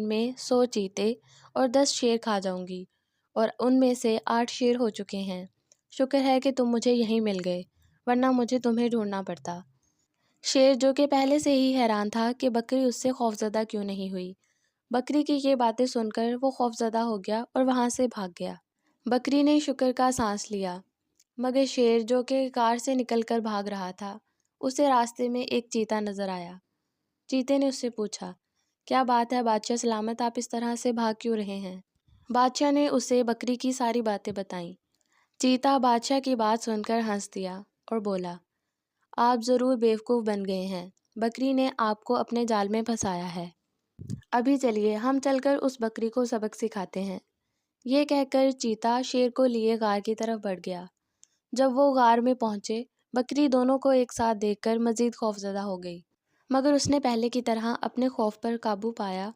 میں 100 چیتے اور 10 شیر کھا جاؤں گی، اور ان میں سے 8 شیر ہو چکے ہیں۔ شکر ہے کہ تم مجھے یہیں مل گئے، ورنہ مجھے تمہیں ڈھونڈنا پڑتا۔ شیر جو کہ پہلے سے ہی حیران تھا کہ بکری اس سے خوفزدہ کیوں نہیں ہوئی، بکری کی یہ باتیں سن کر وہ خوفزدہ ہو گیا اور وہاں سے بھاگ گیا۔ بکری نے شکر کا سانس لیا، مگر شیر جو کہ غار سے نکل کر بھاگ رہا تھا، اسے راستے میں ایک چیتا نظر آیا۔ چیتے نے اس سے پوچھا، کیا بات ہے بادشاہ سلامت، آپ اس طرح سے بھاگ کیوں رہے ہیں؟ بادشاہ نے اسے بکری کی ساری باتیں بتائیں۔ چیتا بادشاہ کی بات سن کر ہنس دیا اور بولا، آپ ضرور بیوقوف بن گئے ہیں، بکری نے آپ کو اپنے جال میں پھنسایا ہے۔ ابھی چلیے ہم چل کر اس بکری کو سبق سکھاتے ہیں۔ یہ کہہ کر چیتا شیر کو لیے غار کی طرف بڑھ گیا۔ جب وہ غار میں پہنچے، بکری دونوں کو ایک ساتھ دیکھ کر مزید خوفزدہ ہو گئی، مگر اس نے پہلے کی طرح اپنے خوف پر قابو پایا